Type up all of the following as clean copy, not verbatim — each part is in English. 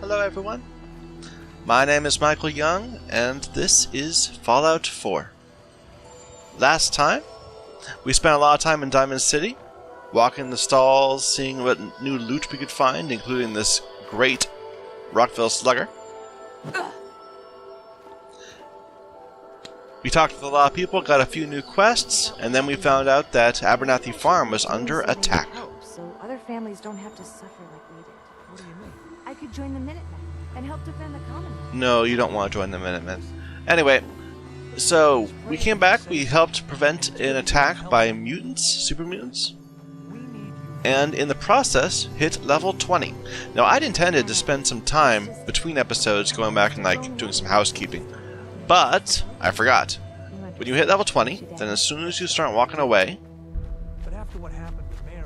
Hello everyone, my name is Michael Young, and this is Fallout 4. Last time, we spent a lot of time in Diamond City, walking the stalls, seeing what new loot we could find, including this great Rockville Slugger. We talked with a lot of people, got a few new quests, and then we found out that Abernathy Farm was under attack. So other families don't have to suffer like we did. What do you mean? I could join the Minutemen and help defend the Commonwealth. No, you don't want to join the Minutemen. Anyway, so we came back, we helped prevent an attack by mutants, super mutants, and in the process hit level 20. Now I'd intended to spend some time between episodes going back and doing some housekeeping, but I forgot. When you hit level 20, then as soon as you start walking away, But after what happened with Mary,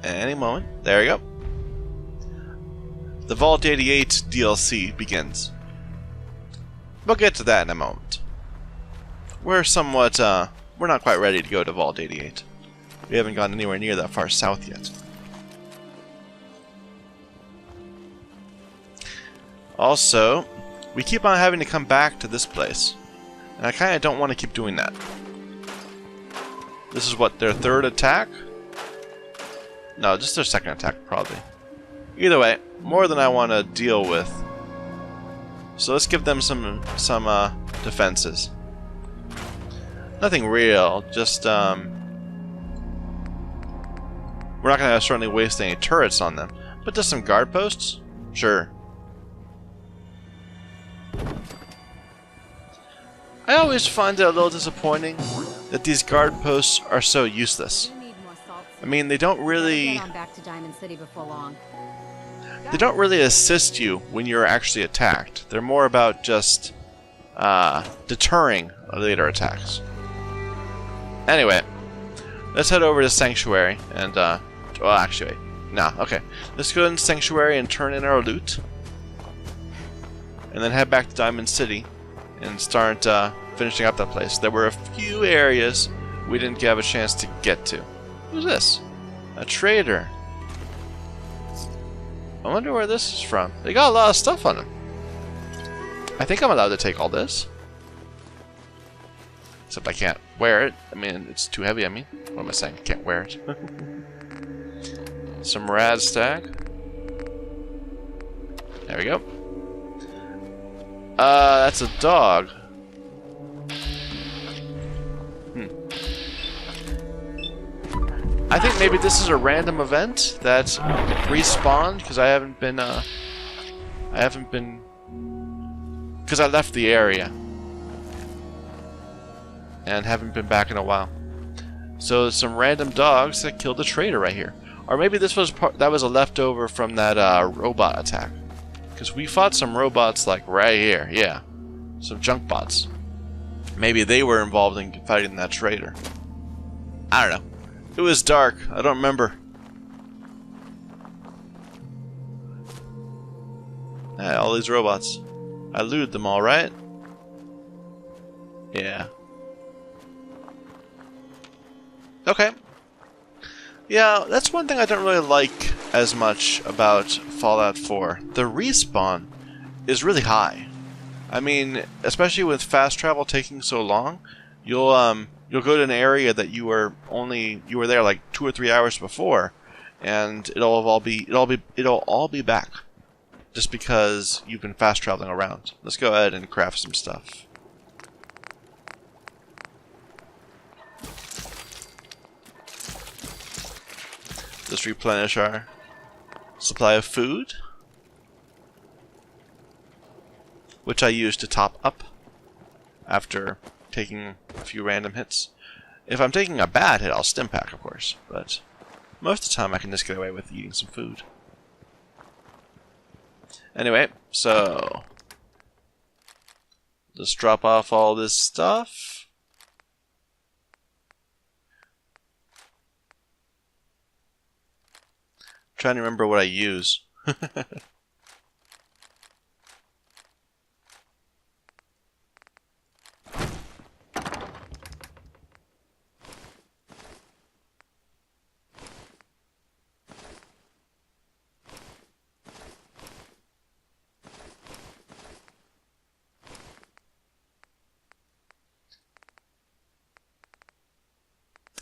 any moment, there you go, the Vault 88 DLC begins. We'll get to that in a moment. We're somewhat, we're not quite ready to go to Vault 88. We haven't gone anywhere near that far south yet. Also, we keep on having to come back to this place, and I kind of don't want to keep doing that. This is what, their third attack? No, just their second attack, probably. Either way, more than I want to deal with. So let's give them some defenses. Nothing real, just we're not going to certainly waste any turrets on them, but just some guard posts? Sure. I always find it a little disappointing that these guard posts are so useless. I mean, they don't really assist you when you're actually attacked. They're more about just deterring later attacks. Anyway, let's head over to Sanctuary and well, actually, no, okay. Let's go into Sanctuary and turn in our loot, and then head back to Diamond City and start finishing up that place. There were a few areas we didn't have a chance to get to. Who's this? A trader. I wonder where this is from. They got a lot of stuff on them. I think I'm allowed to take all this. Except I can't wear it. I mean, it's too heavy, I mean. What am I saying? Can't wear it. Some rad stack. There we go. That's a dog. I think maybe this is a random event that respawned because I left the area and haven't been back in a while. So some random dogs that killed the trader right here, or maybe this was that was a leftover from that robot attack, because we fought some robots like right here, yeah, some junk bots. Maybe they were involved in fighting that trader. I don't know. It was dark. I don't remember. Yeah, all these robots. I looted them all, right? Yeah. Okay. Yeah, that's one thing I don't really like as much about Fallout 4. The respawn is really high. I mean, especially with fast travel taking so long, you'll go to an area that you were there like 2 or 3 hours before, and it'll all be back, just because you've been fast traveling around. Let's go ahead and craft some stuff. Let's replenish our supply of food, which I use to top up after taking a few random hits. If I'm taking a bad hit, I'll stim pack, of course, but most of the time I can just get away with eating some food. Anyway, so let's drop off all this stuff. Trying to remember what I use.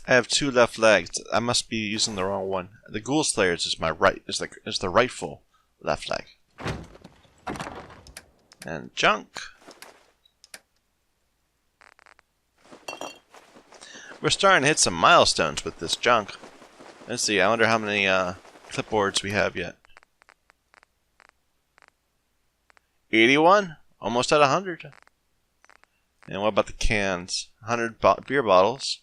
I have 2 left legs. I must be using the wrong one. The Ghoul Slayer's is my right. Is the rightful left leg. And junk. We're starting to hit some milestones with this junk. Let's see. I wonder how many clipboards we have yet. 81. Almost at 100. And what about the cans? 100 beer bottles.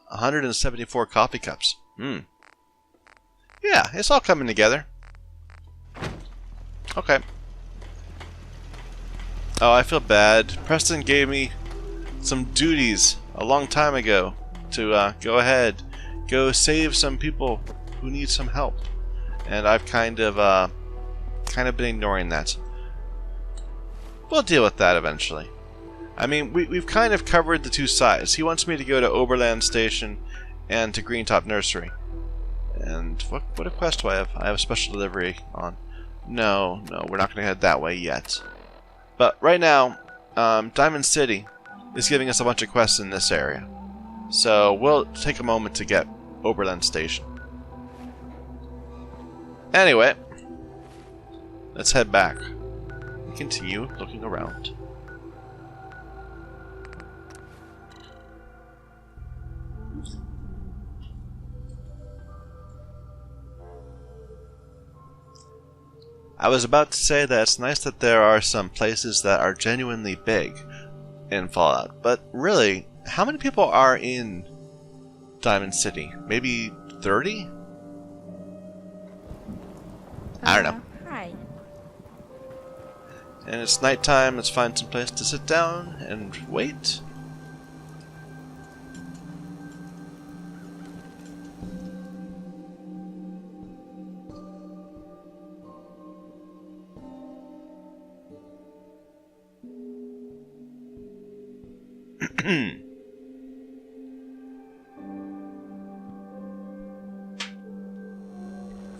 174 coffee cups. Yeah, it's all coming together. Okay. Oh, I feel bad. Preston gave me some duties a long time ago to go ahead, go save some people who need some help, and I've kind of been ignoring that. We'll deal with that eventually. I mean, we've kind of covered the 2 sides. He wants me to go to Oberland Station and to Greentop Nursery. And what a quest do I have? I have a special delivery on. No, we're not going to head that way yet. But right now, Diamond City is giving us a bunch of quests in this area. So we'll take a moment to get Oberland Station. Anyway, let's head back and continue looking around. I was about to say that it's nice that there are some places that are genuinely big in Fallout, but really, how many people are in Diamond City? Maybe 30? I don't know. Hi. And it's nighttime, let's find some place to sit down and wait.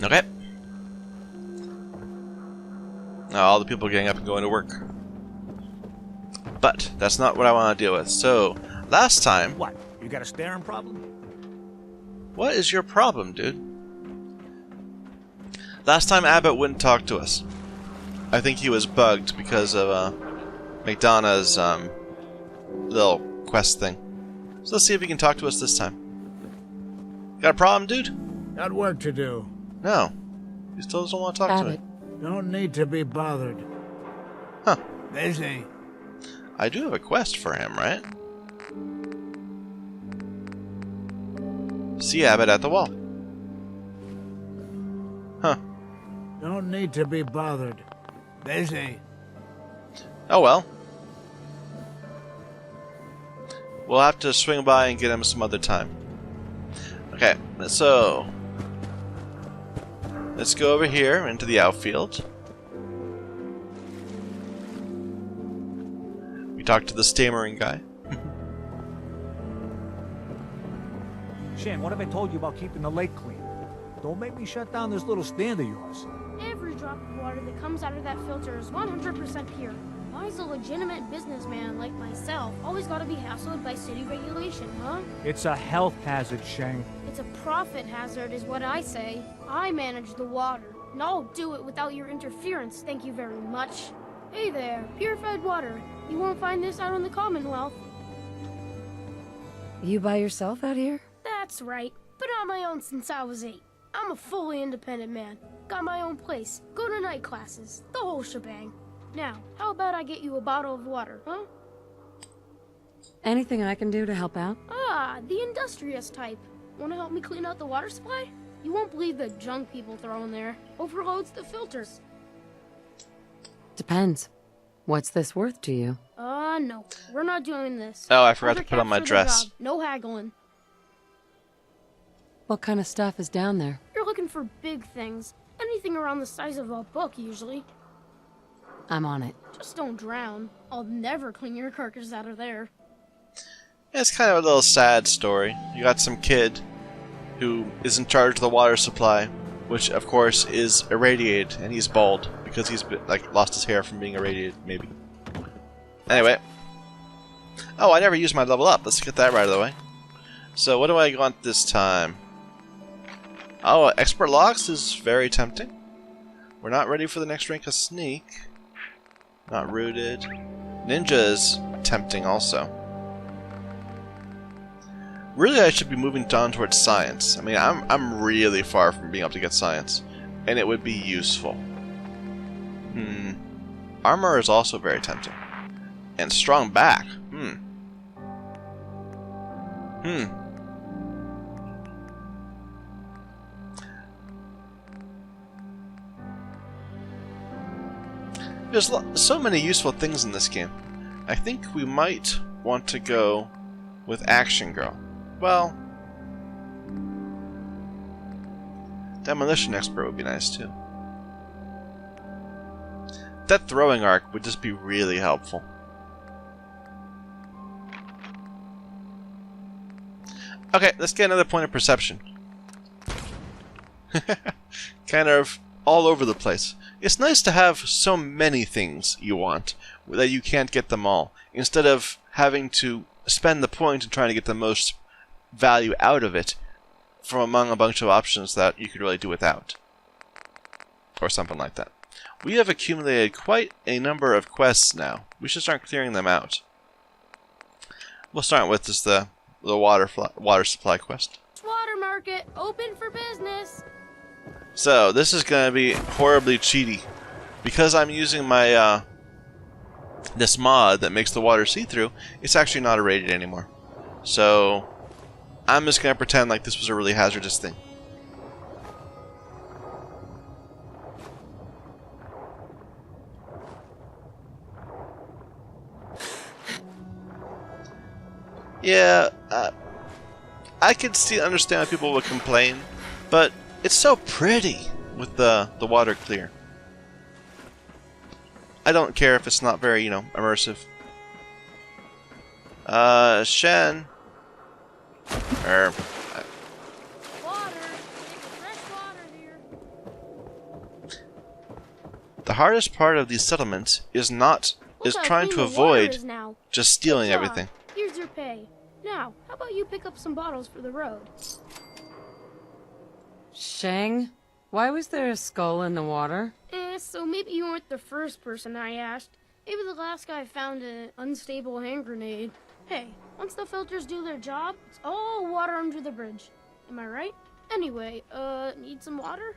Okay. Now all the people getting up and going to work. But that's not what I want to deal with. So, last time... What? You got a staring problem? What is your problem, dude? Last time Abbott wouldn't talk to us. I think he was bugged because of McDonough's little quest thing. So let's see if he can talk to us this time. Got a problem, dude? Got work to do. No. He still doesn't want to talk to me. Don't need to be bothered. Huh. Busy. I do have a quest for him, right? See Abbott at the wall. Huh. Don't need to be bothered. Busy. Oh well. We'll have to swing by and get him some other time. Okay, so... let's go over here into the outfield. We talked to the stammering guy. Shan, what have I told you about keeping the lake clean? Don't make me shut down this little stand of yours. Every drop of water that comes out of that filter is 100% pure. Why is a legitimate businessman like myself always gotta be hassled by city regulation, huh? It's a health hazard, Shane. It's a profit hazard is what I say. I manage the water, and I'll do it without your interference, thank you very much. Hey there, purified water. You won't find this out in the Commonwealth. You by yourself out here? That's right. Been on my own since I was 8. I'm a fully independent man. Got my own place, go to night classes, the whole shebang. Now, how about I get you a bottle of water, huh? Anything I can do to help out? Ah, the industrious type. Wanna help me clean out the water supply? You won't believe the junk people throw in there. Overloads the filters. Depends. What's this worth to you? No. We're not doing this. Oh, I forgot to put on my Capture the dress. job. No haggling. What kind of stuff is down there? You're looking for big things. Anything around the size of a book, usually. I'm on it. Just don't drown. I'll never clean your carcass out of there. It's kind of a little sad story. You got some kid who is in charge of the water supply, which of course is irradiated, and he's bald because he's been, like lost his hair from being irradiated, maybe. Anyway. Oh, I never used my level up. Let's get that right out of the way. So, what do I want this time? Oh, Expert Locks is very tempting. We're not ready for the next rank of Sneak. Not rooted. Ninja is tempting also. Really, I should be moving down towards Science. I mean, I'm really far from being able to get Science. And it would be useful. Armor is also very tempting. And Strong Back. There's so many useful things in this game. I think we might want to go with Action Girl. Well, Demolition Expert would be nice too. That throwing arc would just be really helpful. Okay, let's get another point of perception. Kind of all over the place. It's nice to have so many things you want that you can't get them all, instead of having to spend the point and trying to get the most value out of it from among a bunch of options that you could really do without. Or something like that. We have accumulated quite a number of quests now. We should start clearing them out. We'll start with just the water supply quest. Water market, open for business. So, this is going to be horribly cheaty. Because I'm using my, this mod that makes the water see-through, it's actually not irradiated anymore. So, I'm just going to pretend like this was a really hazardous thing. Yeah, I could understand why people would complain, but it's so pretty with the water clear. I don't care if it's not very, immersive. Shen. Water. Fresh water here. The hardest part of these settlements is trying to avoid just stealing everything. Here's your pay. Now, how about you pick up some bottles for the road? Shang, why was there a skull in the water? So maybe you weren't the first person I asked. Maybe the last guy found an unstable hand grenade. Hey, once the filters do their job, it's all water under the bridge. Am I right? Anyway, need some water?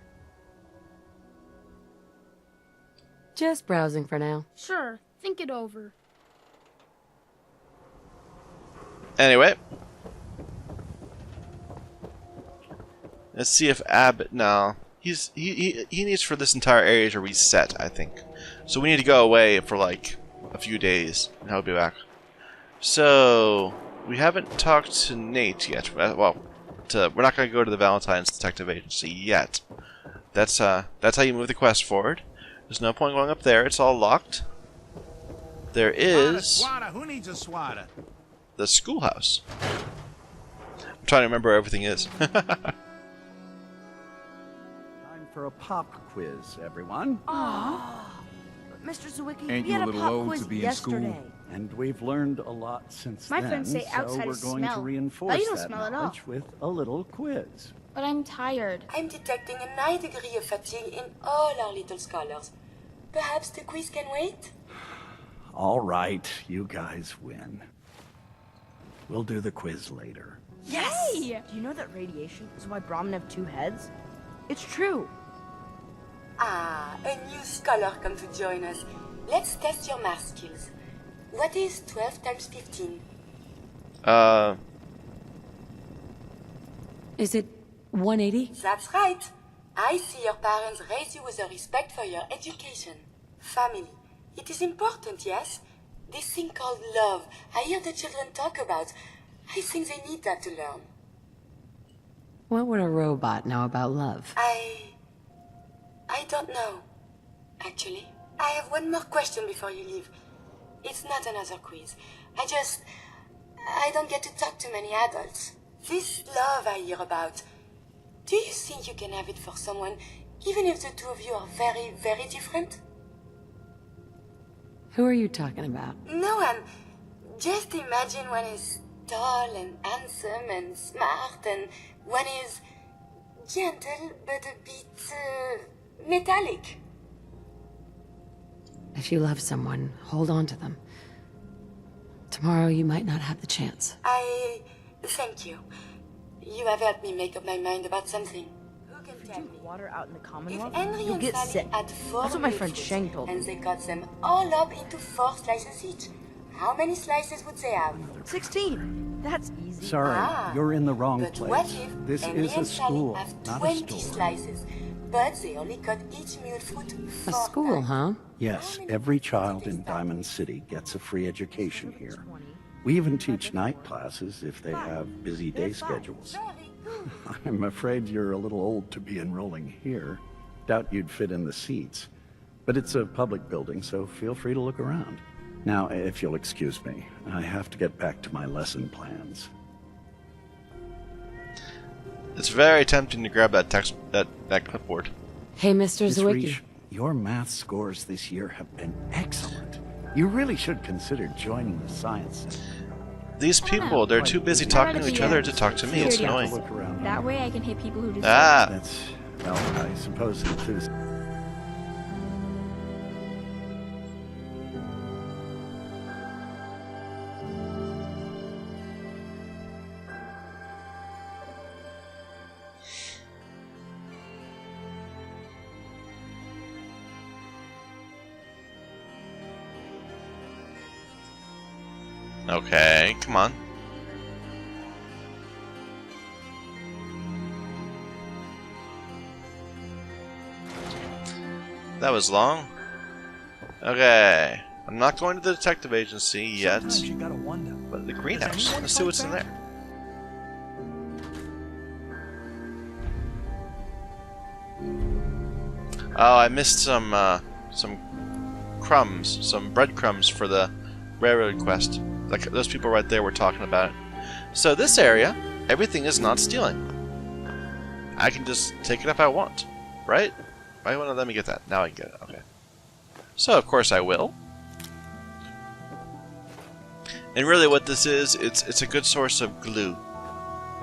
Just browsing for now. Sure, think it over. Anyway. Let's see if Abbott... No. He needs for this entire area to reset, I think. So we need to go away for like a few days, and he'll be back. So we haven't talked to Nate yet. Well, we're not going to go to the Valentine's Detective Agency yet. That's how you move the quest forward. There's no point going up there. It's all locked. There is Swatter. Who needs a swatter? the schoolhouse. I'm trying to remember where everything is. For a pop quiz, everyone. Mr. Zawicki, Ain't we you had a a little pop old quiz to be in yesterday. school? And we've learned a lot since My then. friends say so outside we're is going smell, to but reinforce you don't that smell at all. knowledge with a little quiz. But I'm tired. I'm detecting a high degree of fatigue in all our little scholars. Perhaps the quiz can wait? All right, you guys win. We'll do the quiz later. Yes! Do you know that radiation is why Brahmin have two heads? It's true. Ah, a new scholar come to join us. Let's test your math skills. What is 12 times 15? Is it 180? That's right. I see your parents raise you with a respect for your education. Family. It is important, yes? This thing called love, I hear the children talk about. I think they need that to learn. What would a robot know about love? I don't know, actually. I have one more question before you leave. It's not another quiz. I don't get to talk to many adults. This love I hear about, do you think you can have it for someone, even if the two of you are very, very different? Who are you talking about? No, just imagine one is tall and handsome and smart, and one is gentle but a bit metallic. If you love someone, hold on to them. Tomorrow you might not have the chance. I thank you. You have helped me make up my mind about something. Who can tell me? Water out in the If Commonwealth, Henry you'll and get Sally sick. had 4 That's what my milk friend fruits Shang told me. and they cut them all up into 4 slices each, how many slices would they have? 16. That's easy. Sorry, you're in the wrong But what place. if This Henry is a and Sally school, have not a 20 store. slices, but they only cut each milk fruit A 4 school, times? huh? Yes, every child in Diamond City gets a free education here. We even teach night classes if they have busy day schedules. Very good. I'm afraid you're a little old to be enrolling here. Doubt you'd fit in the seats. But it's a public building, so feel free to look around. Now, if you'll excuse me, I have to get back to my lesson plans. It's very tempting to grab that that clipboard. Hey, Mr. Miss Zwicky. Reich, your math scores this year have been excellent. You really should consider joining the science center. These people, they're too busy talking to each other to talk to me. It's Feel free to annoying. look around. That way I can hit people who deserve Ah, That's, well, I suppose enthusiasm. okay, come on. That was long. Okay, I'm not going to the detective agency yet, Sometimes you gotta wonder. but the greenhouse. Let's see what's in there. Oh, I missed some crumbs, some breadcrumbs for the railroad quest. Like those people right there were talking about it. So this area, everything is not stealing. I can just take it if I want, right? Why won't it let me get that? Now I can get it. Okay. So of course I will. And really, what this is, it's a good source of glue.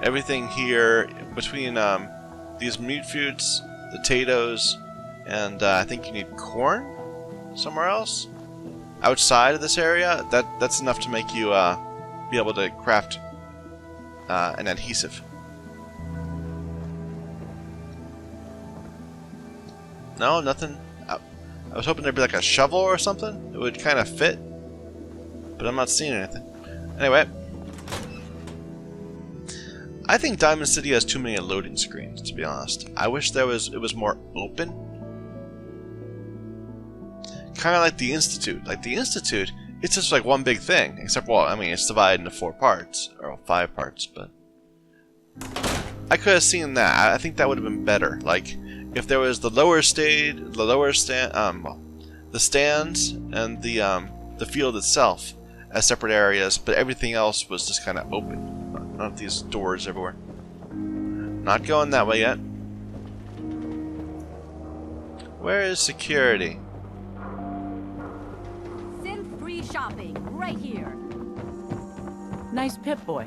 Everything here between these meat foods, potatoes, and I think you need corn somewhere else outside of this area. That's enough to make you be able to craft an adhesive. No, nothing. I was hoping there'd be like a shovel or something. It would kind of fit, but I'm not seeing anything. Anyway, I think Diamond City has too many loading screens. To be honest, I wish it was more open. Kind of like the Institute. Like the Institute, it's just like one big thing. Except, well, I mean, it's divided into 4 parts or 5 parts. But I could have seen that. I think that would have been better. Like if there was the stands and the field itself as separate areas, but everything else was just kind of open. Not these doors everywhere. Not going that way yet. Where is security? Sin-free shopping right here. Nice Pip Boy.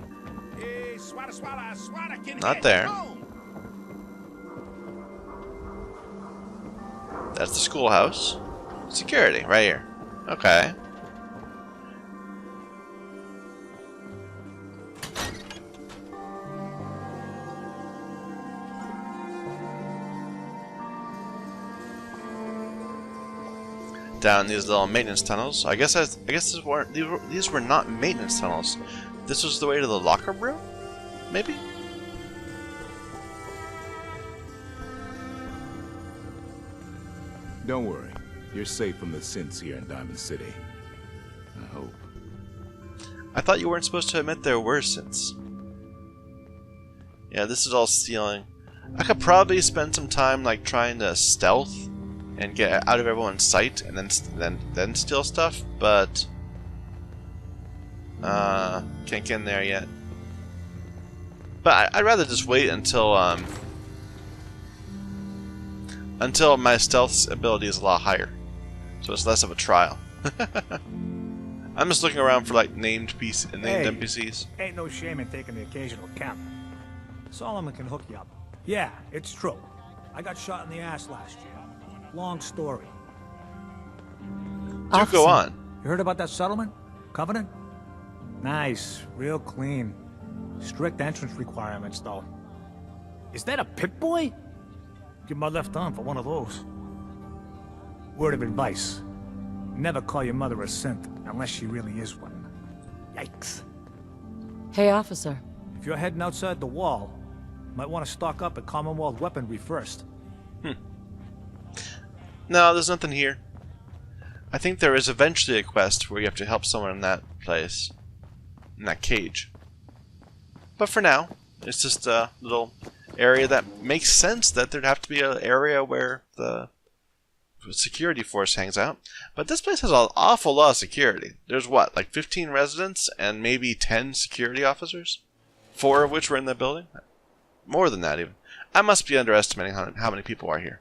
Not there. That's the schoolhouse. Security, right here. Okay. Down these little maintenance tunnels. I guess these were not maintenance tunnels. This was the way to the locker room, maybe. Don't worry. You're safe from the synths here in Diamond City. I hope. I thought you weren't supposed to admit there were synths. Yeah, this is all stealing. I could probably spend some time like trying to stealth and get out of everyone's sight and then steal stuff, but can't get in there yet. But I'd rather just wait until my stealth ability is a lot higher, so it's less of a trial. I'm just looking around for like named Hey. NPCs. Ain't no shame in taking the occasional camp. Solomon can hook you up. Yeah, it's true. I got shot in the ass last year. Long story. Do go on. You heard about that settlement? Covenant? Nice, real clean. Strict entrance requirements, though. Is that a pit boy? Give my left arm for one of those. Word of advice. Never call your mother a simp unless she really is one. Yikes. Hey, officer. If you're heading outside the wall, might want to stock up at Commonwealth weaponry first. No, there's nothing here. I think there is eventually a quest where you have to help someone in that place. In that cage. But for now, it's just a little area that makes sense that there'd have to be an area where the security force hangs out. But this place has an awful lot of security. There's what, like 15 residents and maybe 10 security officers? 4 of which were in the building? More than that even. I must be underestimating how many people are here.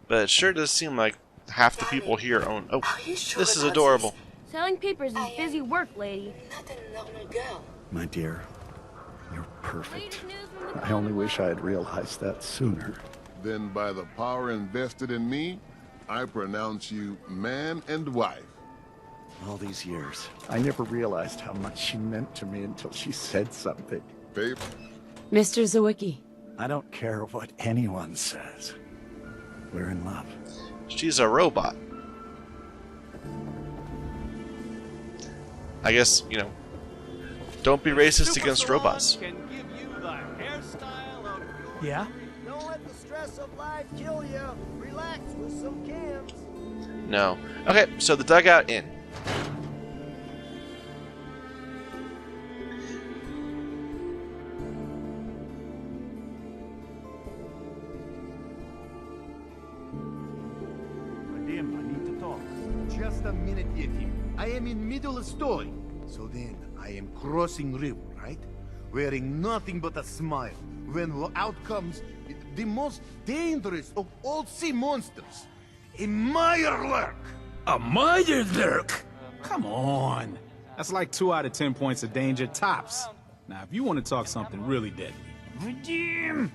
But it sure does seem like half the people here own... Oh, Are you sure this is about adorable. Selling papers is busy work, lady. Not a normal girl. My dear, you're perfect. Latest news from the I only wish I had realized that sooner. Then by the power invested in me, I pronounce you man and wife. All these years, I never realized how much she meant to me until she said something. Babe, Mr. Zawicki. I don't care what anyone says. We're in love. She's a robot. I guess, you know, don't be racist against robots. Yeah? Don't let the stress of life kill you. Relax with some cans. No. Okay, so the Dugout Inn. Vadim, I need to talk. Just a minute, Yefim. I am in middle of story. So then, I am crossing river, right? Wearing nothing but a smile. When out comes the most dangerous of all sea monsters. A Meyerlurk! A Meyerlurk? Come on. That's like 2 out of 10 points of danger tops. Now, if you want to talk something really deadly. Vadim!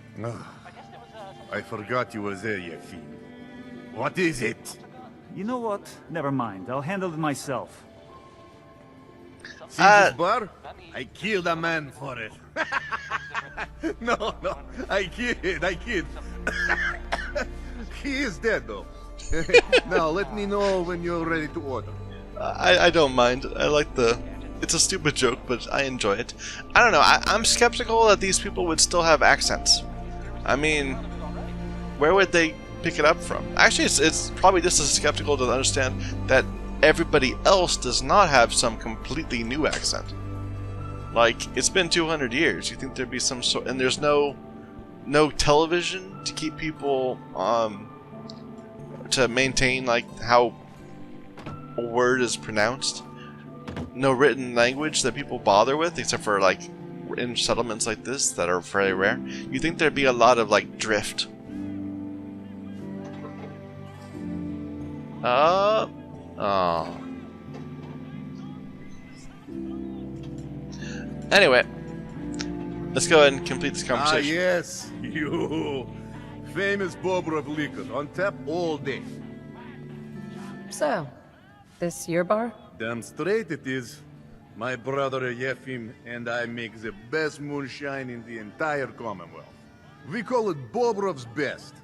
I forgot you were there, Yefim. What is it? You know what? Never mind. I'll handle it myself. See this bar? I killed a man for it. No, I kid. He is dead, though. Now, let me know when you're ready to order. I don't mind. I like the... It's a stupid joke, but I enjoy it. I don't know. I'm skeptical that these people would still have accents. I mean, where would they pick it up from? Actually, it's probably just as skeptical to understand that everybody else does not have some completely new accent. Like, it's been 200 years. You think there'd be some sort... And there's no television to keep people... to maintain, like, how a word is pronounced. No written language that people bother with, except for, like, in settlements like this that are very rare. You think there'd be a lot of, like, drift. Oh. Anyway, let's go ahead and complete this conversation. Ah, yes, you. Famous Bobrov liquor, on tap all day. So, this your bar? Damn straight it is. My brother Yefim and I make the best moonshine in the entire Commonwealth. We call it Bobrov's Best.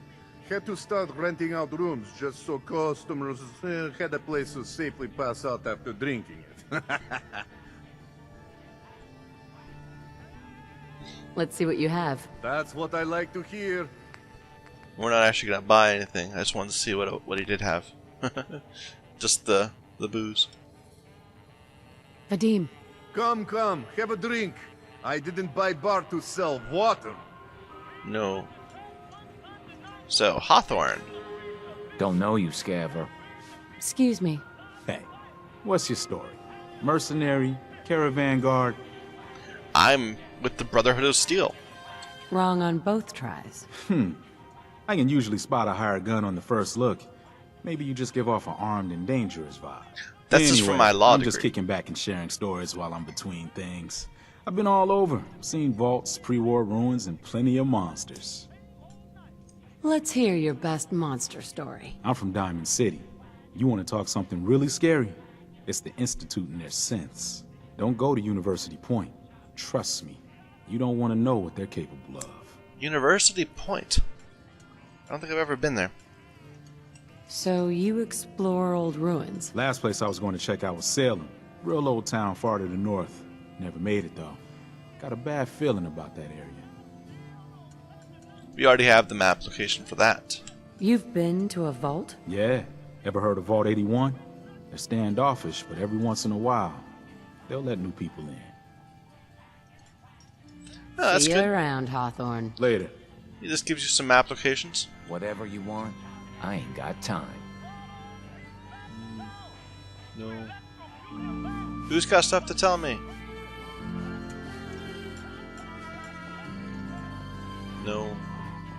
Had to start renting out rooms just so customers had a place to safely pass out after drinking it. Let's see what you have. That's what I like to hear. We're not actually gonna buy anything. I just wanted to see what he did have. Just the booze. Vadim. Come, have a drink. I didn't buy bar to sell water. No. So, Hawthorne. Don't know you, Scaver. Excuse me. Hey, what's your story? Mercenary? Caravan guard? I'm with the Brotherhood of Steel. Wrong on both tries. I can usually spot a hired gun on the first look. Maybe you just give off an armed and dangerous vibe. That's just from my law I'm degree. just kicking back and sharing stories while I'm between things. I've been all over, seen vaults, pre-war ruins, and plenty of monsters. Let's hear your best monster story. I'm from Diamond City. You want to talk something really scary? It's the Institute and their synths. Don't go to University Point. Trust me, you don't want to know what they're capable of. University Point? I don't think I've ever been there. So you explore old ruins? Last place I was going to check out was Salem. Real old town far to the north. Never made it though. Got a bad feeling about that area. We already have the map location for that. You've been to a vault? Yeah. Ever heard of Vault 81? They're standoffish, but every once in a while, they'll let new people in. Oh, that's See you good. around, Hawthorne. Later. He just gives you some map locations. Whatever you want, I ain't got time. No. Who's got stuff to tell me? No.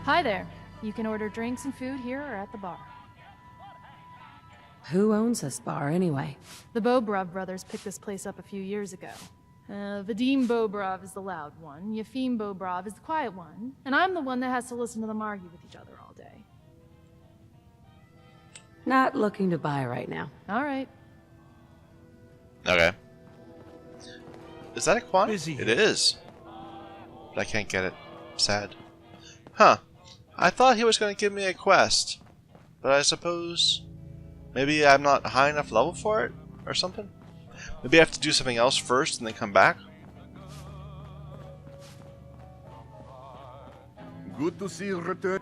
Hi there. You can order drinks and food here or at the bar. Who owns this bar, anyway? The Bobrov brothers picked this place up a few years ago. Vadim Bobrov is the loud one, Yefim Bobrov is the quiet one, and I'm the one that has to listen to them argue with each other all day. Not looking to buy right now. All right. Okay. Is that a quant? Busy. It is. But I can't get it. Sad. Huh. I thought he was going to give me a quest. But I suppose... maybe I'm not high enough level for it? Or something? Maybe I have to do something else first and then come back? Good to see you return.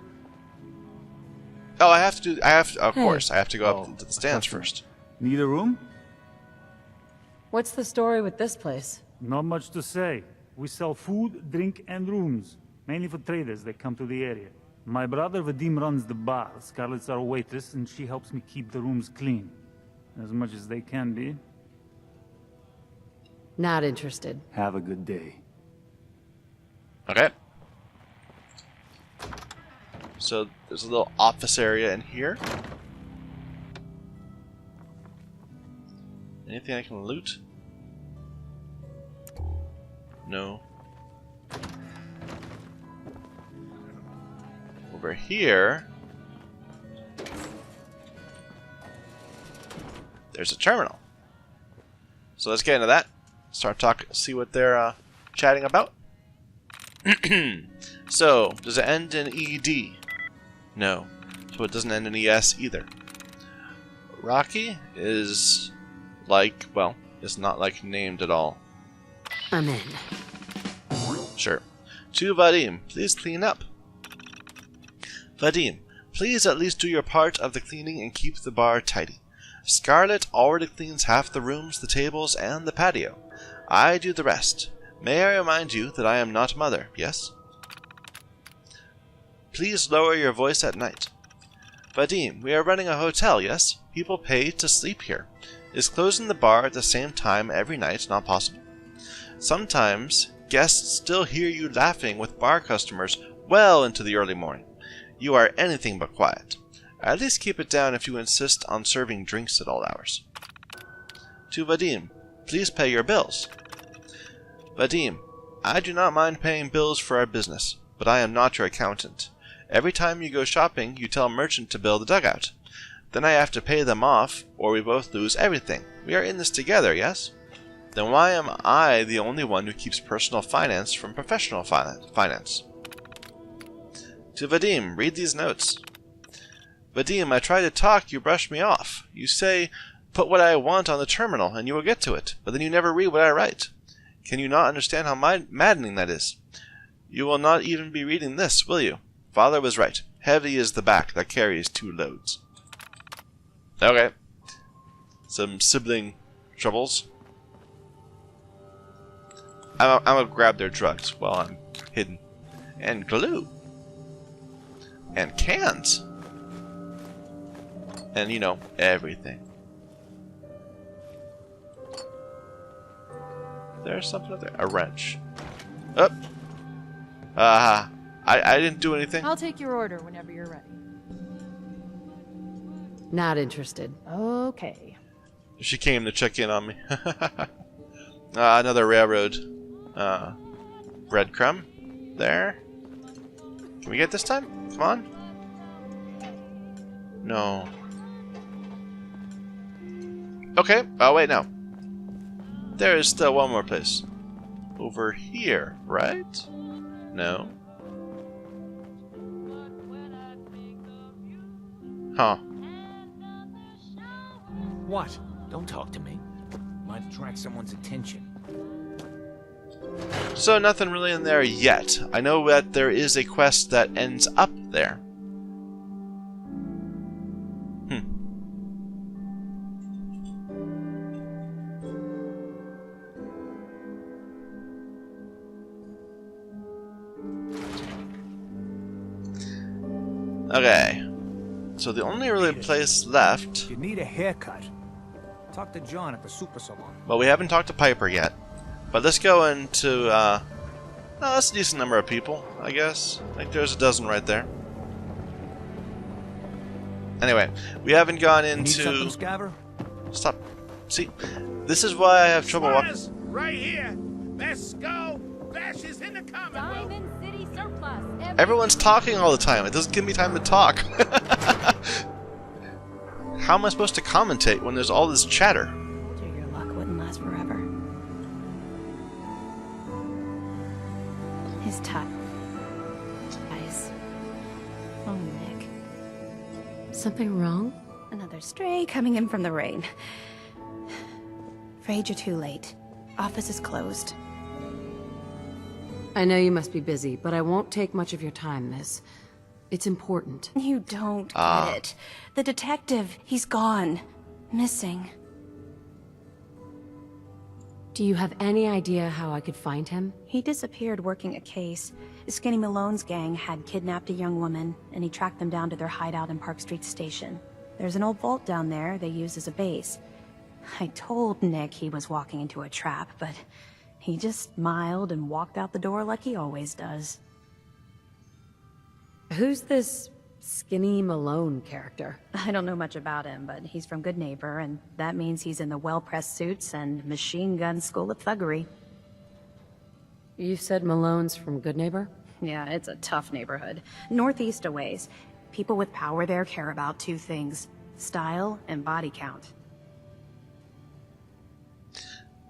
Oh, I have to do... of Hey. course, I have to go up to the stands first. Need a room? What's the story with this place? Not much to say. We sell food, drink, and rooms. Mainly for traders that come to the area. My brother Vadim runs the bar. Scarlett's our waitress, and she helps me keep the rooms clean. As much as they can be. Not interested. Have a good day. Okay. So, there's a little office area in here. Anything I can loot? No. Over here, there's a terminal. So let's get into that. Start talking, see what they're chatting about. So, does it end in ED? No. So it doesn't end in ES either. Rocky is like, well, it's not like named at all. I'm in. Sure. To Vadim, please clean up. Vadim, please at least do your part of the cleaning and keep the bar tidy. Scarlett already cleans half the rooms, the tables, and the patio. I do the rest. May I remind you that I am not mother, yes? Please lower your voice at night. Vadim, we are running a hotel, yes? People pay to sleep here. Is closing the bar at the same time every night not possible? Sometimes, guests still hear you laughing with bar customers well into the early morning. You are anything but quiet. At least keep it down if you insist on serving drinks at all hours. To Vadim, please pay your bills. Vadim, I do not mind paying bills for our business, but I am not your accountant. Every time you go shopping, you tell a merchant to build a dugout. Then I have to pay them off, or we both lose everything. We are in this together, yes? Then why am I the only one who keeps personal finance from professional finance? To Vadim, read these notes. Vadim, I try to talk, you brush me off. You say, put what I want on the terminal, and you will get to it, but then you never read what I write. Can you not understand how maddening that is? You will not even be reading this, will you? Father was right. Heavy is the back that carries 2 loads. Okay. Some sibling troubles. I'm gonna grab their drugs while I'm hidden. And glue. And cans. And, you know, everything. There's something up there. A wrench. Up. I I didn't do anything. I'll take your order whenever you're ready. Not interested. Okay. She came to check in on me. Another railroad breadcrumb. There. Can we get this time? Come on. No. Okay. Oh, wait, no. There is still one more place. Over here, right? No. Huh. What? Don't talk to me. Might attract someone's attention. So nothing really in there yet. I know that there is a quest that ends up there. Okay. So the only really place left... You need a haircut. Talk to John at the super salon. Well, we haven't talked to Piper yet. But let's go into... no, that's a decent number of people, I guess. Like, there's a dozen right there. Anyway, we haven't gone into... Need something, Scaver? Stop. See, this is why I have trouble walking. Right here. Best go. Bashes in the Commonwealth. Diamond City surplus. Everyone's talking all the time. It doesn't give me time to talk. How am I supposed to commentate when there's all this chatter? Your luck wouldn't last forever. His eyes. Oh, Nick. Something wrong? Another stray coming in from the rain. Afraid you're too late. Office is closed. I know you must be busy, but I won't take much of your time, miss. It's important. You don't get it. The detective, he's gone. Missing. Do you have any idea how I could find him? He disappeared working a case. Skinny Malone's gang had kidnapped a young woman, and he tracked them down to their hideout in Park Street Station. There's an old vault down there they use as a base. I told Nick he was walking into a trap, but he just smiled and walked out the door like he always does. Who's this Skinny Malone character? I don't know much about him, but he's from Good Neighbor, and that means he's in the well-pressed suits and machine gun school of thuggery. You said Malone's from Good Neighbor? Yeah, it's a tough neighborhood. Northeast a ways. People with power there care about two things: style and body count.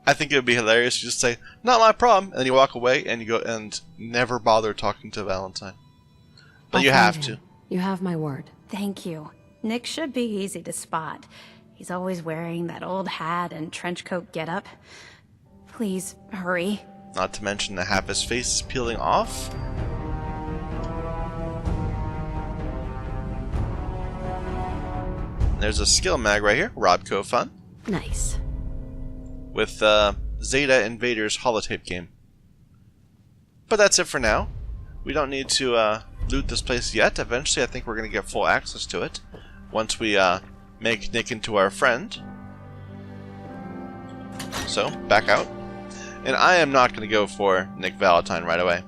I think it would be hilarious to just say, "Not my problem," and then you walk away and you go and never bother talking to Valentine. But you have to. You have my word. Thank you. Nick should be easy to spot. He's always wearing that old hat and trench coat getup. Please, hurry. Not to mention the half his face is peeling off. There's a skill mag right here. Rodco Fun. Nice. With Zeta Invaders holotape game. But that's it for now. We don't need to loot this place yet. Eventually I think we're going to get full access to it once we make Nick into our friend. So, back out. And I am not going to go for Nick Valentine right away.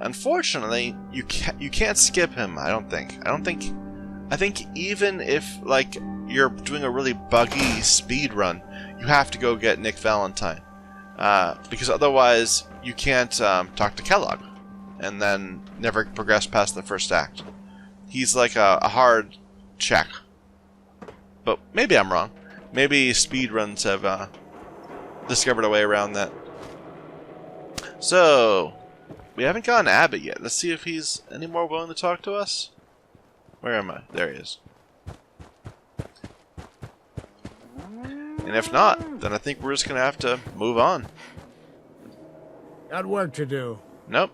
Unfortunately, you can't skip him, I don't think. I think even if like you're doing a really buggy speed run, you have to go get Nick Valentine. Because otherwise you can't talk to Kellogg and then never progress past the first act. He's like a hard check. But maybe I'm wrong. Maybe speedruns have discovered a way around that. So, we haven't gotten Abbott yet. Let's see if he's any more willing to talk to us. Where am I? There he is. And if not, then I think we're just going to have to move on. Got work to do. Nope.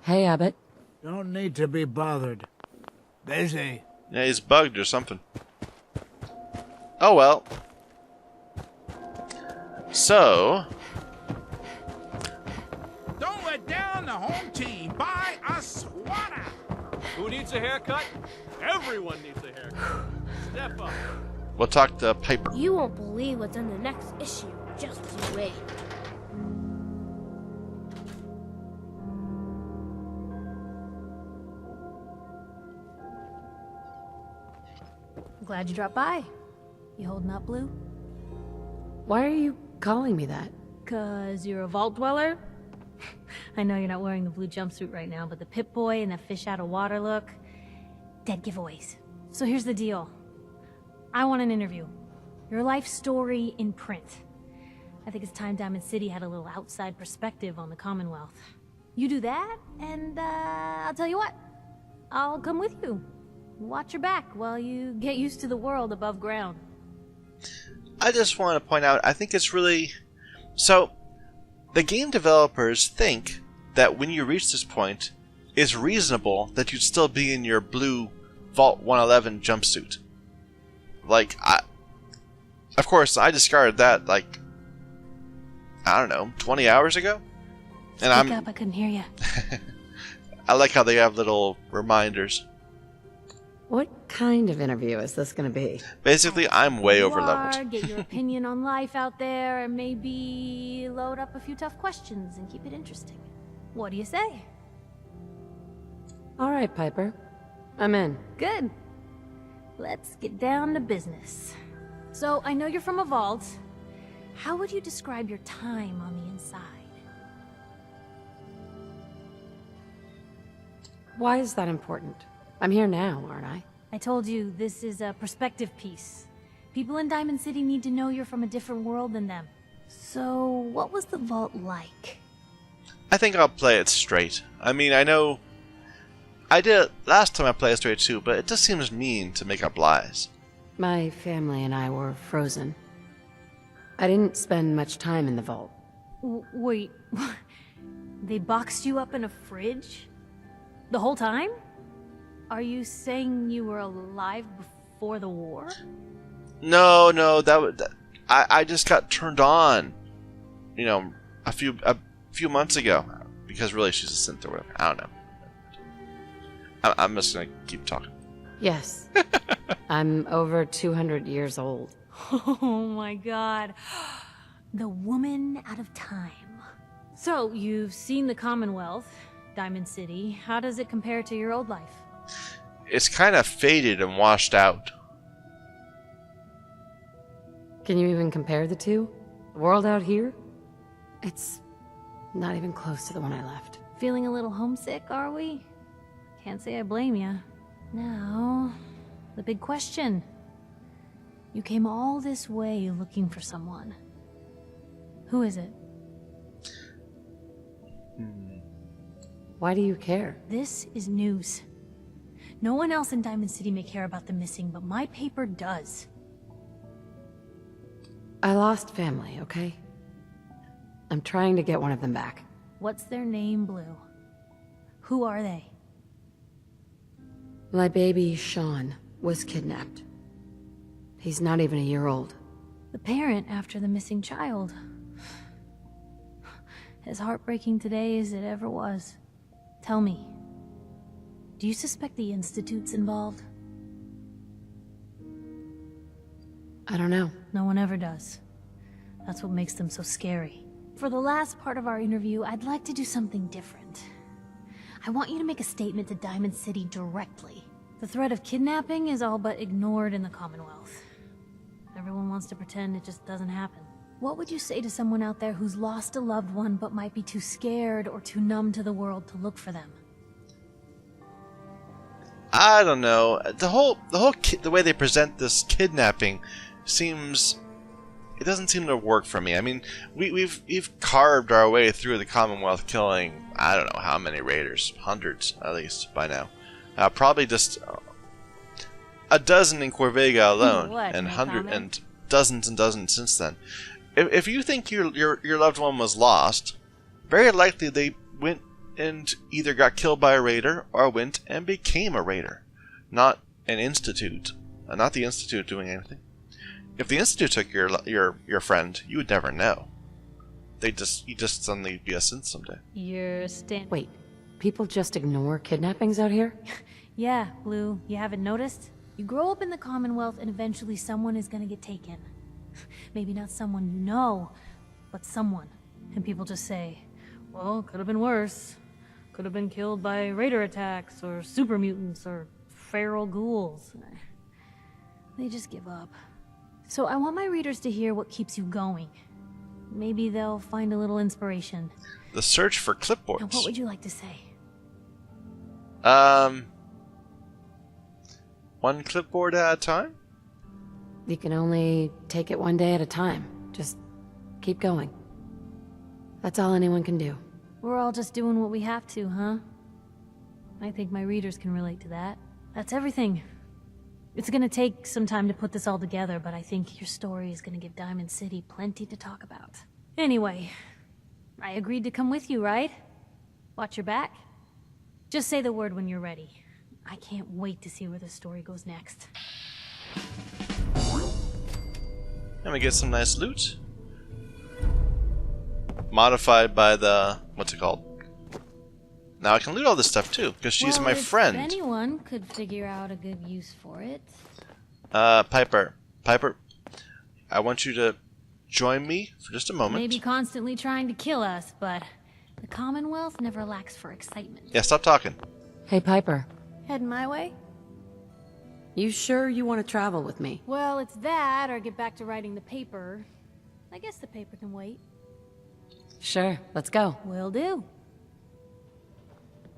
Hey, Abbott. Don't need to be bothered. Busy. Yeah, he's bugged or something. Oh well. So... Don't let down the home team. Buy a swatter. Who needs a haircut? Everyone needs a haircut. Step up. We'll talk to Piper. You won't believe what's in the next issue. Just you wait. Glad you dropped by. You holding up, Blue? Why are you calling me that? 'Cause you're a vault dweller? I know you're not wearing the blue jumpsuit right now, but the Pip-Boy and that fish out of water look... dead giveaways. So here's the deal. I want an interview. Your life story in print. I think it's time Diamond City had a little outside perspective on the Commonwealth. You do that, and I'll tell you what. I'll come with you. Watch your back while you get used to the world above ground. I just want to point out, I think it's really... So, the game developers think that when you reach this point, it's reasonable that you'd still be in your blue Vault 111 jumpsuit. Like, of course, I discarded that, like, I don't know, 20 hours ago? And Speak up, I couldn't hear you. I like how they have little reminders. What kind of interview is this going to be? Basically, I'm way overleveled. Get your opinion on life out there, and maybe load up a few tough questions and keep it interesting. What do you say? All right, Piper. I'm in. Good. Let's get down to business. So, I know you're from a vault. How would you describe your time on the inside? Why is that important? I'm here now, aren't I? I told you, this is a perspective piece. People in Diamond City need to know you're from a different world than them. So, what was the vault like? I think I'll play it straight. I mean, I know... I did it last time I played it straight too, but it just seems mean to make up lies. My family and I were frozen. I didn't spend much time in the vault. Wait, they boxed you up in a fridge? The whole time? Are you saying you were alive before the war? No, I just got turned on, you know, a few months ago, because really she's a synth or whatever. I don't know. I'm just gonna keep talking. Yes. I'm over 200 years old. Oh my god. The woman out of time. So, you've seen the Commonwealth, Diamond City. How does it compare to your old life? It's kind of faded and washed out. Can you even compare the two? The world out here? It's not even close to the one I left. Feeling a little homesick, are we? Can't say I blame you. Now, the big question. You came all this way looking for someone. Who is it? Why do you care? This is news. No one else in Diamond City may care about the missing, but my paper does. I lost family, okay? I'm trying to get one of them back. What's their name, Blue? Who are they? My baby, Sean, was kidnapped. He's not even a year old. The parent after the missing child. As heartbreaking today as it ever was. Tell me, do you suspect the Institute's involved? I don't know. No one ever does. That's what makes them so scary. For the last part of our interview, I'd like to do something different. I want you to make a statement to Diamond City directly. The threat of kidnapping is all but ignored in the Commonwealth. Everyone wants to pretend it just doesn't happen. What would you say to someone out there who's lost a loved one but might be too scared or too numb to the world to look for them? I don't know. The way they present this kidnapping seems... It doesn't seem to work for me. I mean, we've carved our way through the Commonwealth, killing I don't know how many raiders, hundreds at least by now. Probably just a dozen in Corvega alone, and dozens since then. If you think your loved one was lost, very likely they went and either got killed by a raider or went and became a raider, not an institute, not the institute doing anything. If the Institute took your friend, you would never know. You'd just suddenly be a synth someday. Wait, people just ignore kidnappings out here? Yeah, Blue, you haven't noticed? You grow up in the Commonwealth and eventually someone is gonna get taken. Maybe not someone you know, but someone. And people just say, well, could have been worse. Could have been killed by raider attacks, or super mutants, or feral ghouls. They just give up. So I want my readers to hear what keeps you going. Maybe they'll find a little inspiration. The search for clipboards. Now, what would you like to say? One clipboard at a time? You can only take it one day at a time. Just keep going. That's all anyone can do. We're all just doing what we have to, huh? I think my readers can relate to that. That's everything. It's gonna take some time to put this all together, but I think your story is gonna give Diamond City plenty to talk about. Anyway, I agreed to come with you, right? Watch your back. Just say the word when you're ready. I can't wait to see where the story goes next. And we get some nice loot. Modified by the... what's it called? Now I can loot all this stuff too, because she's my friend. If anyone could figure out a good use for it. Piper, I want you to join me for just a moment. Maybe constantly trying to kill us, but the Commonwealth never lacks for excitement. Yeah, stop talking. Hey, Piper. Heading my way? You sure you want to travel with me? Well, it's that, or get back to writing the paper. I guess the paper can wait. Sure, let's go. Will do.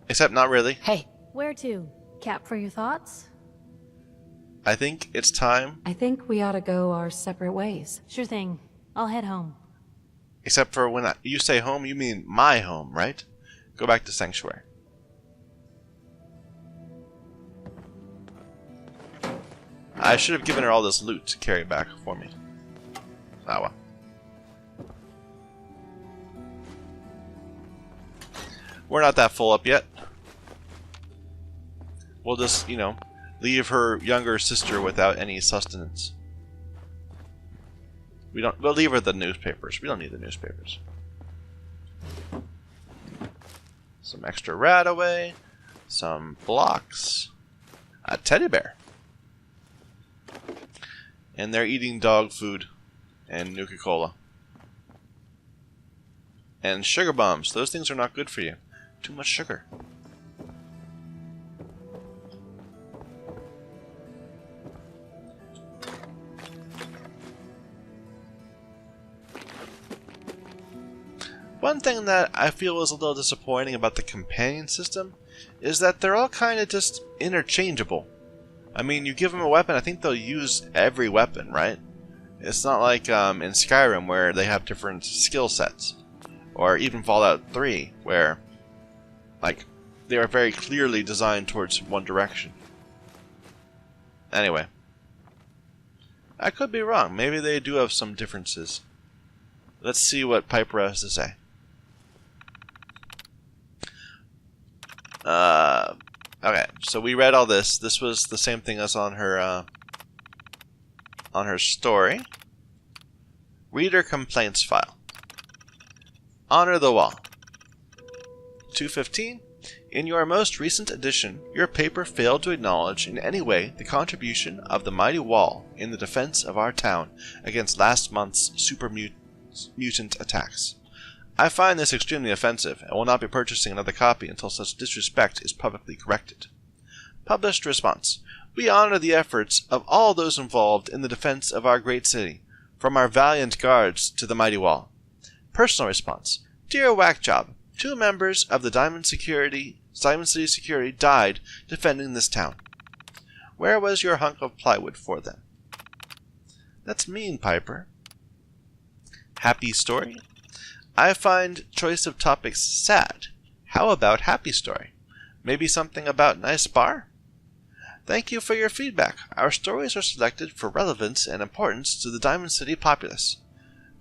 Except not really. Hey. Where to? Cap for your thoughts? I think it's time. I think we ought to go our separate ways. Sure thing. I'll head home. Except for when you say home, you mean my home, right? Go back to Sanctuary. I should have given her all this loot to carry back for me. Ah well. We're not that full up yet. We'll just, you know, leave her younger sister without any sustenance. We'll leave her the newspapers. We don't need the newspapers. Some extra rat away. Some blocks. A teddy bear. And they're eating dog food. And Nuka-Cola. And sugar bombs. Those things are not good for you. Too much sugar. One thing that I feel is a little disappointing about the companion system is that they're all kind of just interchangeable. I mean, you give them a weapon, I think they'll use every weapon, right? It's not like in Skyrim where they have different skill sets. Or even Fallout 3 where, like, they are very clearly designed towards one direction. Anyway. I could be wrong. Maybe they do have some differences. Let's see what Piper has to say. Okay, so we read all this. This was the same thing as on her story. Reader complaints file. Honor the wall. 215. In your most recent edition, your paper failed to acknowledge in any way the contribution of the mighty wall in the defense of our town against last month's super mutant attacks. I find this extremely offensive and will not be purchasing another copy until such disrespect is publicly corrected. Published response. We honor the efforts of all those involved in the defense of our great city, from our valiant guards to the mighty wall. Personal response. Dear Whackjob, 2 members of the Diamond City Security died defending this town. Where was your hunk of plywood for them? That's mean, Piper. Happy story? I find choice of topics sad. How about happy story? Maybe something about nice bar? Thank you for your feedback. Our stories are selected for relevance and importance to the Diamond City populace.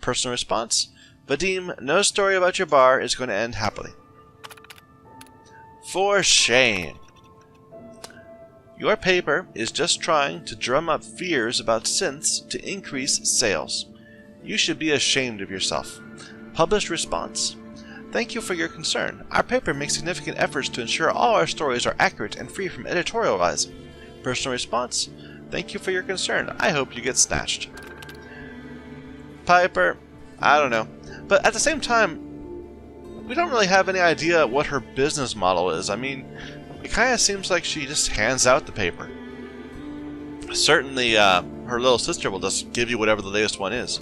Personal response? Vadim, no story about your bar is going to end happily. For shame. Your paper is just trying to drum up fears about synths to increase sales. You should be ashamed of yourself. Published response. Thank you for your concern. Our paper makes significant efforts to ensure all our stories are accurate and free from editorializing. Personal response. Thank you for your concern. I hope you get snatched. Piper, I don't know. But at the same time, we don't really have any idea what her business model is. I mean, it kind of seems like she just hands out the paper. certainly her little sister will just give you whatever the latest one is.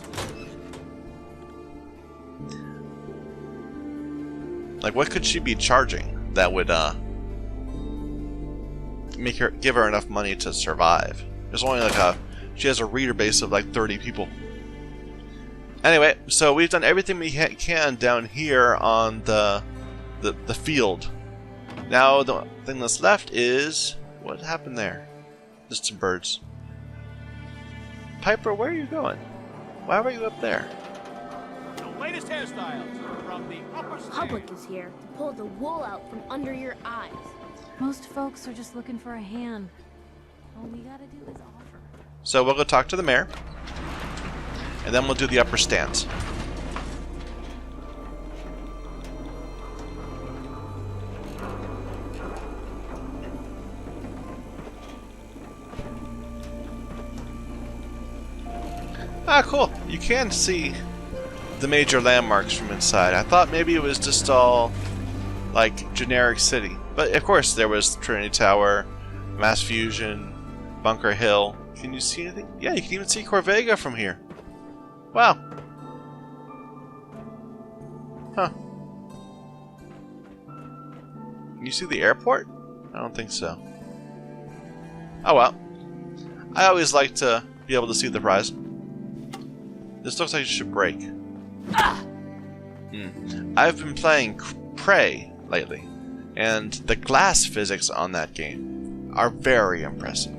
Like, what could she be charging that would give her enough money to survive? There's only like she has a reader base of like 30 people. Anyway, so we've done everything we can down here on the field. Now the thing that's left is, what happened there? Just some birds. Piper, where are you going? Why were you up there? The latest hairstyles from the upper stairs. Public is here to pull the wool out from under your eyes. Most folks are just looking for a hand. All we gotta do is offer. So we'll go talk to the mayor, and then we'll do the upper stands. Ah, cool. You can see the major landmarks from inside. I thought maybe it was just all like generic city. But of course there was Trinity Tower, Mass Fusion, Bunker Hill. Can you see anything? Yeah, you can even see Corvega from here. Wow. Huh. Can you see the airport? I don't think so. Oh well. I always like to be able to see the horizon. This looks like it should break. I've been playing Prey lately, and the glass physics on that game are very impressive.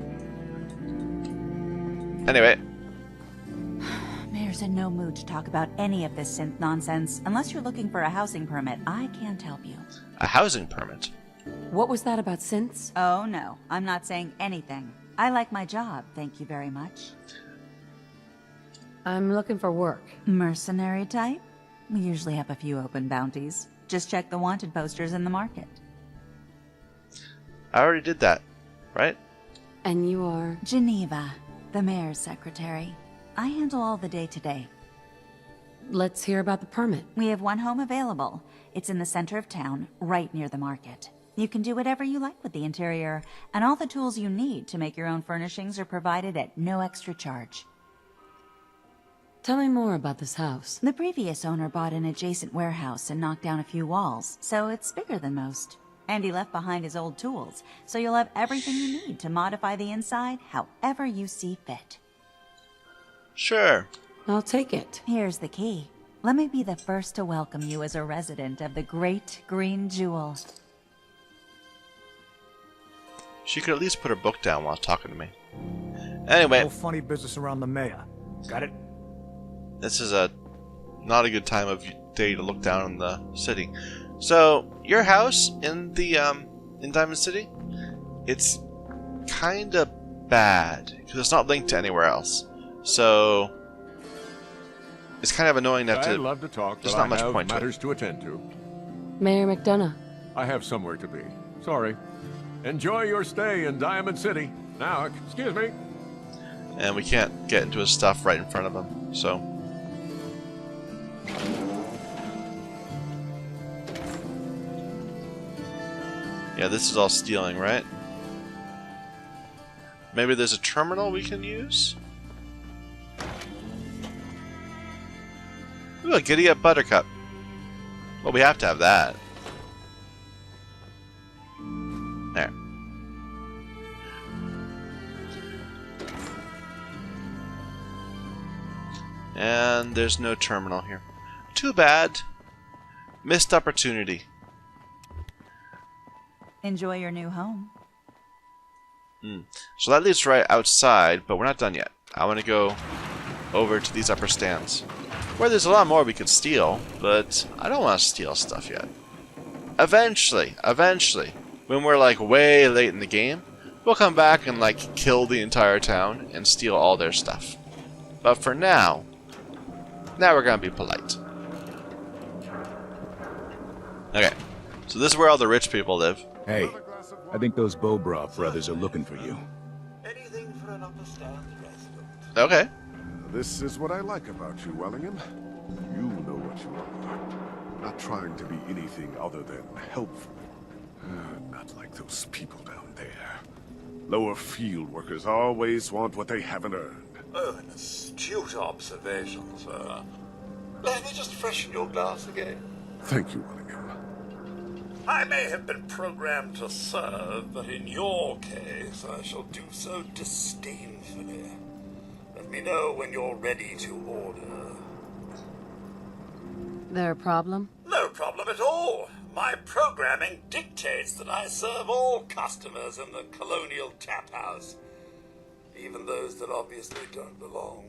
Anyway. Mayor's in no mood to talk about any of this synth nonsense. Unless you're looking for a housing permit, I can't help you. A housing permit? What was that about synths? Oh no, I'm not saying anything. I like my job, thank you very much. I'm looking for work. Mercenary type? We usually have a few open bounties. Just check the wanted posters in the market. I already did that, right? And you are? Geneva, the mayor's secretary. I handle all the day-to-day. Let's hear about the permit. We have one home available. It's in the center of town, right near the market. You can do whatever you like with the interior, and all the tools you need to make your own furnishings are provided at no extra charge. Tell me more about this house. The previous owner bought an adjacent warehouse and knocked down a few walls, so it's bigger than most. And he left behind his old tools, so you'll have everything you need to modify the inside however you see fit. Sure. I'll take it. Here's the key. Let me be the first to welcome you as a resident of the Great Green Jewel. She could at least put her book down while talking to me. Anyway. No funny business around the mayor. Got it? This is not a good time of day to look down on the city. So your house in the in Diamond City, it's kind of bad because it's not linked to anywhere else. So it's kind of annoying to have to. I love to talk, there's but not I much have point to matters it. to attend to. Mayor McDonough. I have somewhere to be. Sorry. Enjoy your stay in Diamond City. Now, excuse me. And we can't get into his stuff right in front of him, so. Yeah, this is all stealing, right? Maybe there's a terminal we can use? Ooh, a Giddy Up Buttercup. Well, we have to have that. There. And there's no terminal here. Too bad. Missed opportunity. Enjoy your new home. So that leads right outside, but we're not done yet. I want to go over to these upper stands, where there's a lot more we could steal, but I don't want to steal stuff yet. Eventually, when we're like way late in the game, we'll come back and like kill the entire town and steal all their stuff. But for now we're gonna be polite. Okay, so this is where all the rich people live. Hey, I think those Bobrov brothers are looking for you. Anything for an upper-stand resident. Okay. This is what I like about you, Wellingham. You know what you are. Not trying to be anything other than helpful. Not like those people down there. Lower field workers always want what they haven't earned. Oh, an astute observation, sir. Let me just freshen your glass again. Thank you, Willingham. I may have been programmed to serve, but in your case, I shall do so disdainfully. Let me know when you're ready to order. There a problem? No problem at all. My programming dictates that I serve all customers in the Colonial Tap House, even those that obviously don't belong.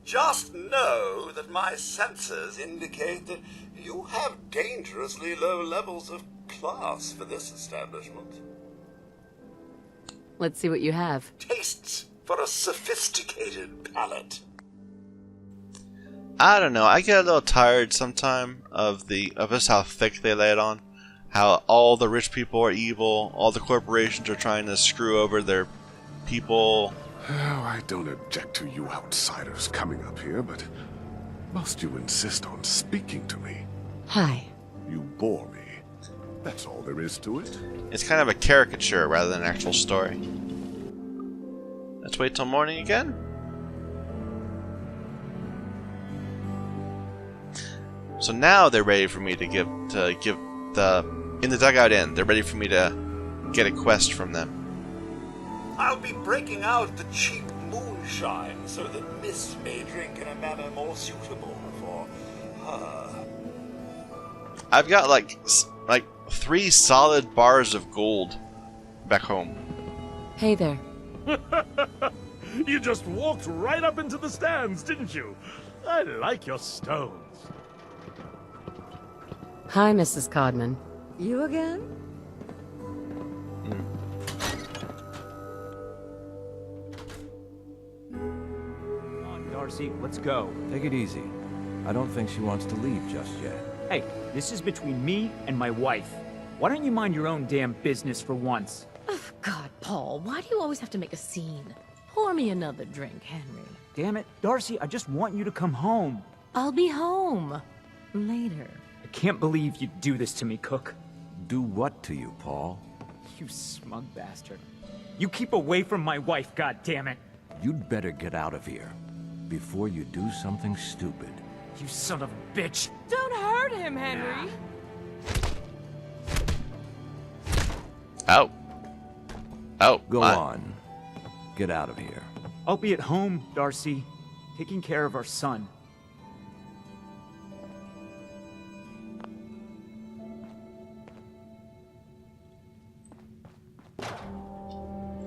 Just know that my sensors indicate that you have dangerously low levels of class for this establishment. Let's see what you have. Tastes for a sophisticated palate. I don't know. I get a little tired sometime of just how thick they lay it on. How all the rich people are evil. All the corporations are trying to screw over their people. Oh, I don't object to you outsiders coming up here, but must you insist on speaking to me? Hi. You bore me. That's all there is to it. It's kind of a caricature rather than an actual story. Let's wait till morning again. So now they're ready for me to give in the Dugout Inn. They're ready for me to get a quest from them. I'll be breaking out the cheap moonshine so that Miss may drink in a manner more suitable for her. I've got like 3 solid bars of gold back home. Hey there. You just walked right up into the stands, didn't you? I like your stones. Hi, Mrs. Codman. You again? Come on, Darcy, let's go. Take it easy. I don't think she wants to leave just yet. Hey, this is between me and my wife. Why don't you mind your own damn business for once? Oh, God, Paul, why do you always have to make a scene? Pour me another drink, Henry. Damn it, Darcy, I just want you to come home. I'll be home. Later. I can't believe you'd do this to me, Cook. Do what to you, Paul? You smug bastard. You keep away from my wife, goddammit. You'd better get out of here before you do something stupid. You son of a bitch. Don't hurt him, Henry. Ow. Oh, go on. Get out of here. I'll be at home, Darcy, taking care of our son.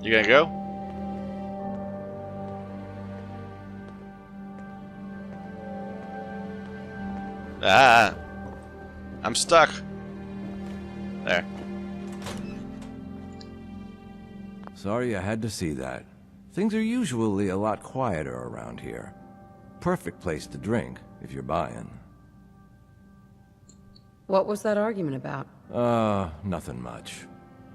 You gonna go? Ah, I'm stuck. There. Sorry I had to see that. Things are usually a lot quieter around here. Perfect place to drink, if you're buying. What was that argument about? Nothing much.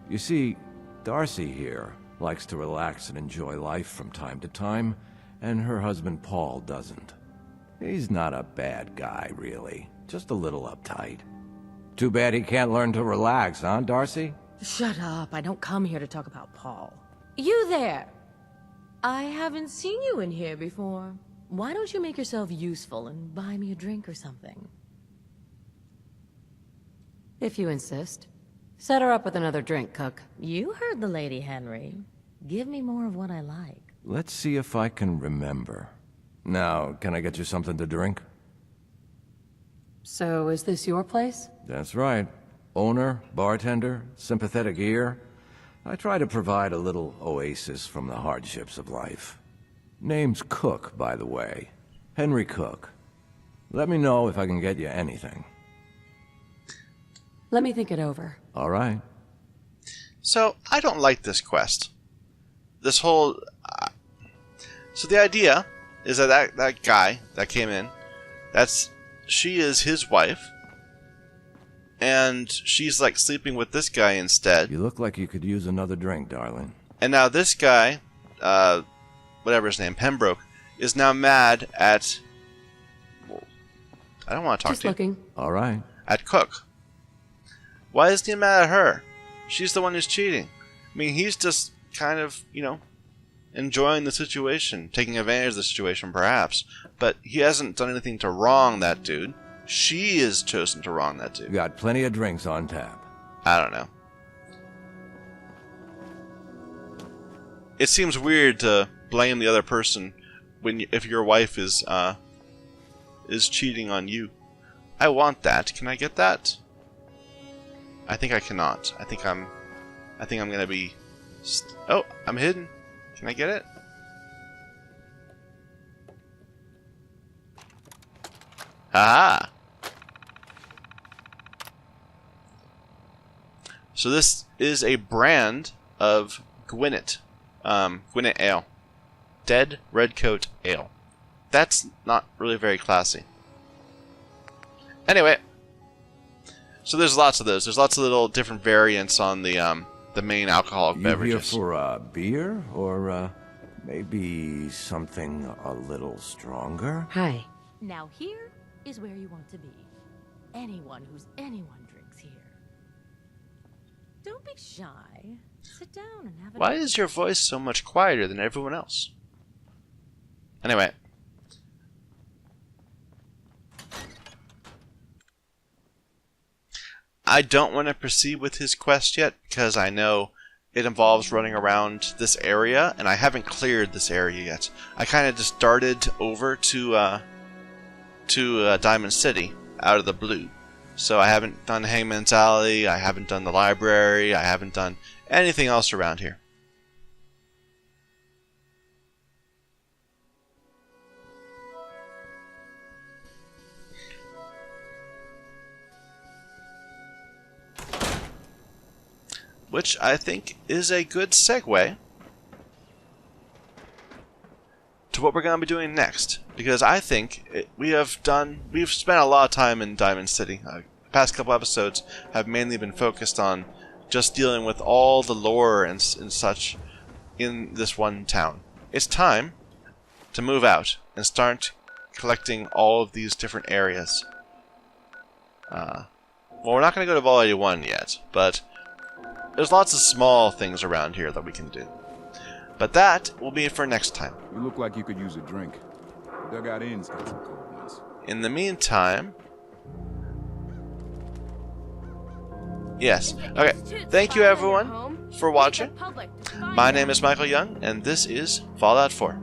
You see, Darcy here likes to relax and enjoy life from time to time, and her husband Paul doesn't. He's not a bad guy, really. Just a little uptight. Too bad he can't learn to relax, huh, Darcy? Shut up. I don't come here to talk about Paul. You there! I haven't seen you in here before. Why don't you make yourself useful and buy me a drink or something? If you insist. Set her up with another drink, Cook. You heard the lady, Henry. Give me more of what I like. Let's see if I can remember. Now, can I get you something to drink? So, is this your place? That's right. Owner, bartender, sympathetic ear. I try to provide a little oasis from the hardships of life. Name's Cook, by the way. Henry Cook. Let me know if I can get you anything. Let me think it over. All right. So, I don't like this quest. This whole... so the idea is that guy that came in, she is his wife, and she's like sleeping with this guy instead. You look like you could use another drink, darling. And now this guy, whatever his name, Pembroke, is now mad at... I don't want to talk to looking. You. All right. At Cook. Why isn't he mad at her? She's the one who's cheating. I mean, he's just kind of, enjoying the situation, taking advantage of the situation, perhaps. But he hasn't done anything to wrong that dude. She has chosen to wrong that dude. Got plenty of drinks on tap. I don't know. It seems weird to blame the other person if your wife is cheating on you. I want that. Can I get that? I think I cannot. I think I'm gonna be. Oh, I'm hidden. Can I get it? Aha! So this is a brand of Gwyneth. Gwyneth Ale. Dead Redcoat Ale. That's not really very classy. Anyway, so there's lots of those. There's lots of little different variants on the main alcoholic beverages. You here for a beer, or maybe something a little stronger? Hi. Now here is where you want to be. Anyone who's anyone drinks here. Don't be shy. Sit down and have a Why is your voice so much quieter than everyone else? Anyway. I don't want to proceed with his quest yet, because I know it involves running around this area, and I haven't cleared this area yet. I kind of just darted over to Diamond City out of the blue. So I haven't done Hangman's Alley, I haven't done the library, I haven't done anything else around here. Which I think is a good segue to what we're going to be doing next. Because I think we've spent a lot of time in Diamond City. The past couple episodes have mainly been focused on just dealing with all the lore and such in this one town. It's time to move out and start collecting all of these different areas. Well, we're not going to go to Vol 81 yet, but there's lots of small things around here that we can do. But that will be for next time. You look like you could use a drink. Dugout Inn's got some cold ones. In the meantime... Yes. Okay. Thank you everyone for watching. My name is Michael Young, and this is Fallout 4.